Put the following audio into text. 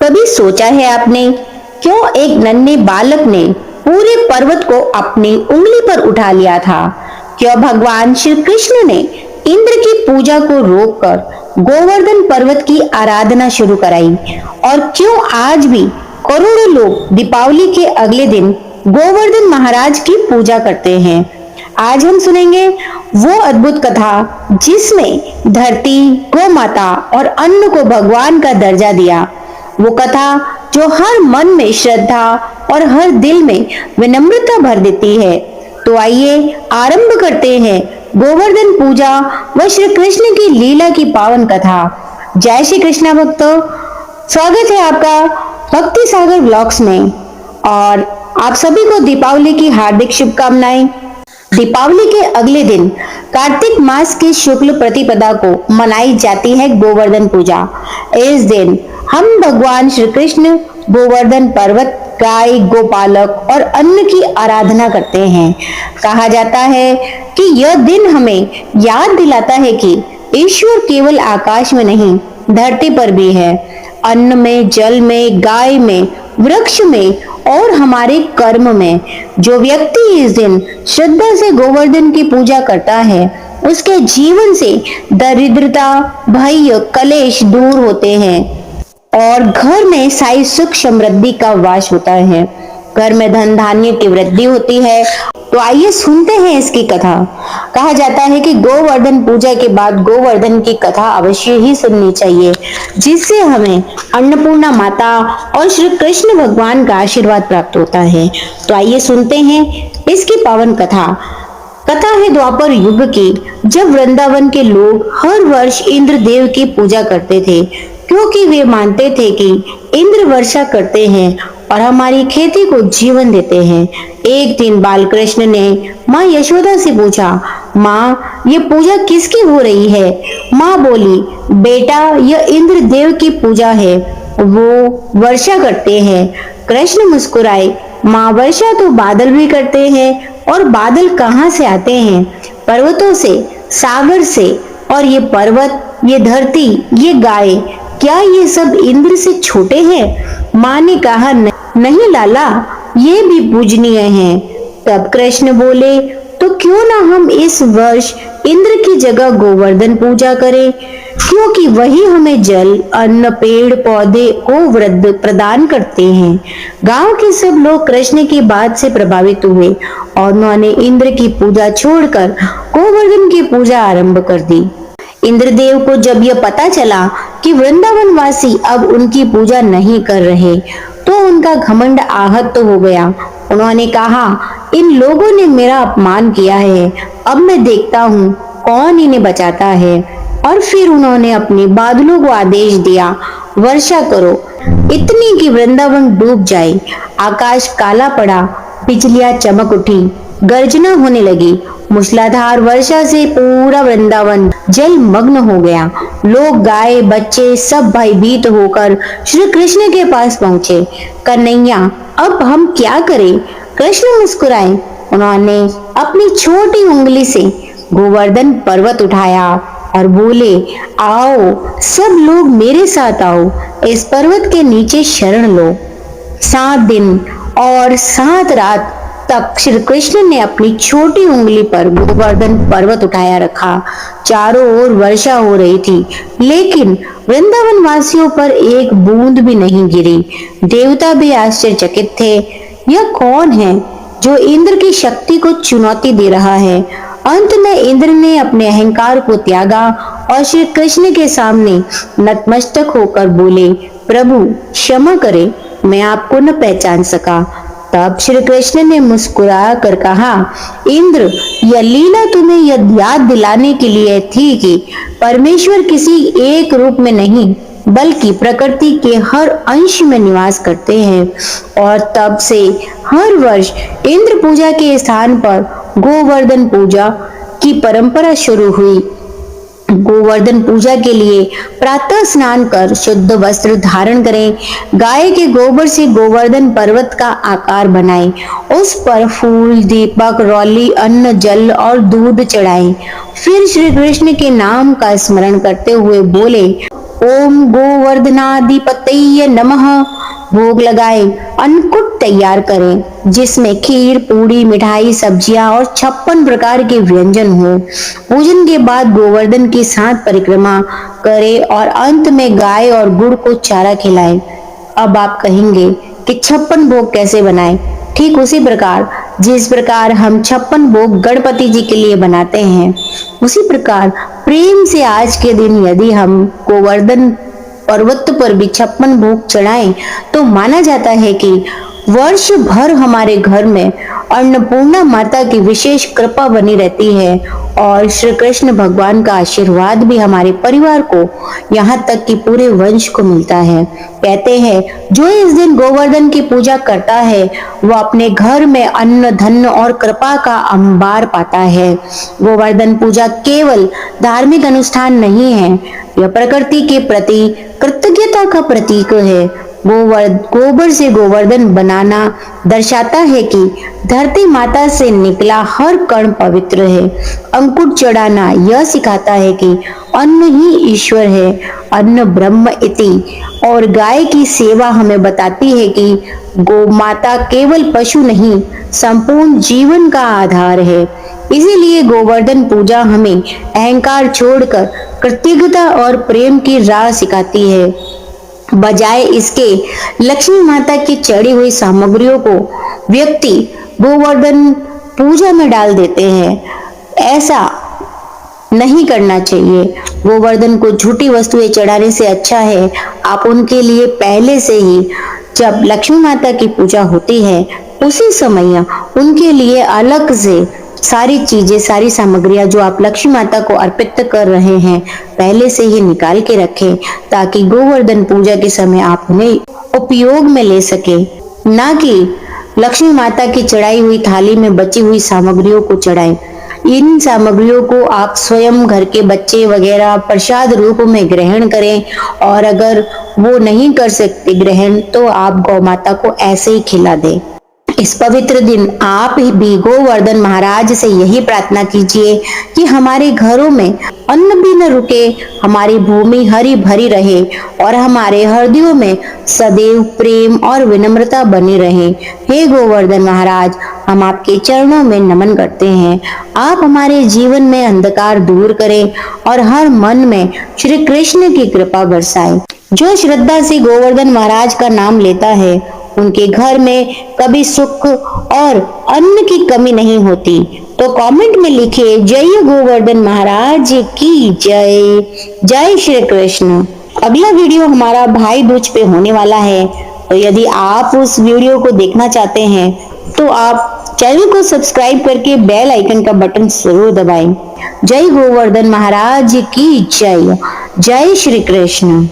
कभी सोचा है आपने, क्यों एक नन्हे बालक ने पूरे पर्वत को अपनी उंगली पर उठा लिया था? क्यों भगवान श्री कृष्ण ने इंद्र की पूजा को रोककर गोवर्धन पर्वत की आराधना शुरू कराई? और क्यों आज भी करोड़ों लोग दीपावली के अगले दिन गोवर्धन महाराज की पूजा करते हैं? आज हम सुनेंगे वो अद्भुत कथा जिसमें धरती, गौ माता और अन्न को भगवान का दर्जा दिया। वो कथा जो हर मन में श्रद्धा और हर दिल में विनम्रता भर देती है। तो आइए आरंभ करते हैं गोवर्धन पूजा व श्री कृष्ण की लीला की पावन कथा। जय श्री कृष्णा भक्तों, स्वागत है आपका भक्ति सागर ब्लॉग्स में और आप सभी को दीपावली की हार्दिक शुभकामनाएं। दीपावली के अगले दिन कार्तिक मास की शुक्ल प्रतिपदा को मनाई जाती है गोवर्धन पूजा। इस दिन हम भगवान श्री कृष्ण गोवर्धन पर्वत, गाय, गोपालक और अन्न की आराधना करते हैं। कहा जाता है कि यह दिन हमें याद दिलाता है कि ईश्वर केवल आकाश में नहीं, धरती पर भी है। अन्न में, जल में, गाय में, वृक्ष में और हमारे कर्म में। जो व्यक्ति इस दिन श्रद्धा से गोवर्धन की पूजा करता है, उसके जीवन से दरिद्रता, भय, कलेश दूर होते हैं और घर में साई सुख समृद्धि का वास होता है। घर में धन धान्य की वृद्धि होती है। तो आइए सुनते हैं इसकी कथा। कहा जाता है कि गोवर्धन पूजा के बाद गोवर्धन की कथा अवश्य ही सुननी चाहिए, जिससे हमें अन्नपूर्णा माता और श्री कृष्ण भगवान का आशीर्वाद प्राप्त होता है। तो आइए सुनते हैं इसकी पावन कथा। कथा है द्वापर युग की, जब वृंदावन के लोग हर वर्ष इंद्र देव की पूजा करते थे, क्योंकि वे मानते थे कि इंद्र वर्षा करते हैं और हमारी खेती को जीवन देते हैं। एक दिन बालकृष्ण ने माँ यशोदा से पूछा, माँ ये पूजा किसकी हो रही है? माँ बोली, बेटा यह इंद्र देव की पूजा है, वो वर्षा करते हैं। कृष्ण मुस्कुराए, माँ वर्षा तो बादल भी करते हैं, और बादल कहाँ से आते हैं? पर्वतों से, सागर से। और ये पर्वत, ये धरती, ये गाय, क्या ये सब इंद्र से छोटे हैं? माँ ने कहा, नहीं लाला, ये भी पूजनीय हैं। तब कृष्ण बोले, तो क्यों ना हम इस वर्ष इंद्र की जगह गोवर्धन पूजा करें, क्योंकि वही हमें जल, अन्न, पेड़ पौधे को वृद्धि प्रदान करते हैं। गांव के सब लोग कृष्ण की बात से प्रभावित हुए और उन्होंने इंद्र की पूजा छोड़कर गोवर्धन की पूजा आरंभ कर दी। इंद्रदेव को जब यह पता चला कि वृंदावन वासी अब उनकी पूजा नहीं कर रहे, तो उनका घमंड आहत तो हो गया। उन्होंने कहा, इन लोगों ने मेरा अपमान किया है, अब मैं देखता हूँ कौन इन्हें बचाता है। और फिर उन्होंने अपने बादलों को आदेश दिया, वर्षा करो, इतनी कि वृंदावन डूब जाए। आकाश काला पड़ा, बिजलियां चमक उठी, गर्जना होने लगी। मूसलाधार वर्षा से पूरा वृंदावन जलमग्न हो गया। लोग, गाय, बच्चे सब भयभीत होकर श्री कृष्ण के पास पहुंचे। कन्हैया, अब हम क्या करें? कृष्ण मुस्कुराए। उन्होंने अपनी छोटी उंगली से गोवर्धन पर्वत उठाया और बोले, आओ सब लोग मेरे साथ आओ, इस पर्वत के नीचे शरण लो। 7 दिन और 7 रात तक श्री कृष्ण ने अपनी छोटी उंगली पर गोवर्धन पर्वत उठाया रखा। चारों ओर वर्षा हो रही थी, लेकिन वृंदावन वासियों पर एक बूंद भी नहीं गिरी। देवता भी आश्चर्यचकित थे। यह कौन है जो इंद्र की शक्ति को चुनौती दे रहा है? अंत में इंद्र ने अपने अहंकार को त्यागा और श्री कृष्ण के सामने नतमस्तक होकर बोले, प्रभु क्षमा करें, मैं आपको न पहचान सका। तब श्री कृष्ण ने मुस्कुरा कर कहा, इंद्र, यह लीला तुम्हें यह याद दिलाने के लिए थी कि परमेश्वर किसी एक रूप में नहीं, बल्कि प्रकृति के हर अंश में निवास करते हैं। और तब से हर वर्ष इंद्र पूजा के स्थान पर गोवर्धन पूजा की परंपरा शुरू हुई। गोवर्धन पूजा के लिए प्रातः स्नान कर शुद्ध वस्त्र धारण करें। गाय के गोबर से गोवर्धन पर्वत का आकार बनाएं। उस पर फूल, दीपक, रौली, अन्न, जल और दूध चढ़ाएं। फिर श्री कृष्ण के नाम का स्मरण करते हुए बोले, ओम गोवर्धनाधिपतये नमः भोग लगाए, अन्नकूट तैयार करें जिसमें खीर, पूड़ी, मिठाई, सब्जियां और 56 प्रकार के व्यंजन हो। पूजन के बाद गोवर्धन की 7 परिक्रमा करें और अंत में गाय और गुड़ को चारा खिलाएं। अब आप कहेंगे कि 56 भोग कैसे बनाएं? ठीक उसी प्रकार जिस प्रकार हम 56 भोग गणपति जी के लिए बनाते हैं, उसी प्रकार प्रेम से आज के दिन यदि हम गोवर्धन पर्वत पर भी 56 भोग चढ़ाएं तो माना जाता है कि वर्ष भर हमारे घर में अन्नपूर्णा माता की विशेष कृपा बनी रहती है और श्री कृष्ण भगवान का आशीर्वाद भी हमारे परिवार को, यहाँ तक कि पूरे वंश को मिलता है। कहते हैं जो इस दिन गोवर्धन की पूजा करता है वह अपने घर में अन्न, धन और कृपा का अंबार पाता है। गोवर्धन पूजा केवल धार्मिक अनुष्ठान नहीं है, यह प्रकृति के प्रति कृतज्ञता का प्रतीक है। गोबर से गोवर्धन बनाना दर्शाता है कि धरती माता से निकला हर कण पवित्र है। अंकुर चढ़ाना यह सिखाता है कि अन्न ही ईश्वर है, अन्न ब्रह्म इति। और गाय की सेवा हमें बताती है कि गौ माता केवल पशु नहीं, संपूर्ण जीवन का आधार है। इसीलिए गोवर्धन पूजा हमें अहंकार छोड़कर कृतज्ञता और प्रेम की राह सिखाती है। बजाय इसके लक्ष्मी माता की चढ़ी हुई सामग्रियों को व्यक्ति गोवर्धन पूजा में डाल देते हैं। ऐसा नहीं करना चाहिए। गोवर्धन को झूठी वस्तुएं चढ़ाने से अच्छा है आप उनके लिए पहले से ही, जब लक्ष्मी माता की पूजा होती है उसी समय उनके लिए अलग से सारी चीजें, सारी सामग्रियां जो आप लक्ष्मी माता को अर्पित कर रहे हैं पहले से ही निकाल के रखें, ताकि गोवर्धन पूजा के समय आप उन्हें उपयोग में ले सके, ना कि लक्ष्मी माता की चढ़ाई हुई थाली में बची हुई सामग्रियों को चढ़ाएं। इन सामग्रियों को आप स्वयं, घर के बच्चे वगैरह प्रसाद रूप में ग्रहण करें, और अगर वो नहीं कर सकते ग्रहण तो आप गौ माता को ऐसे ही खिला दें। इस पवित्र दिन आप भी गोवर्धन महाराज से यही प्रार्थना कीजिए कि हमारे घरों में अन्न भी न रुके, हमारी भूमि हरी भरी रहे और हमारे हृदयों में सदैव प्रेम और विनम्रता बनी रहे। हे गोवर्धन महाराज, हम आपके चरणों में नमन करते हैं। आप हमारे जीवन में अंधकार दूर करें और हर मन में श्री कृष्ण की कृपा बरसाएं। जो श्रद्धा से गोवर्धन महाराज का नाम लेता है उनके घर में कभी सुख और अन्न की कमी नहीं होती। तो कमेंट में लिखिए जय गोवर्धन महाराज की जय। जय श्री कृष्ण। अगला वीडियो हमारा भाई दूज पे होने वाला है, तो यदि आप उस वीडियो को देखना चाहते हैं तो आप चैनल को सब्सक्राइब करके बेल आइकन का बटन जरूर दबाएं। जय गोवर्धन महाराज की जय। जय श्री कृष्ण।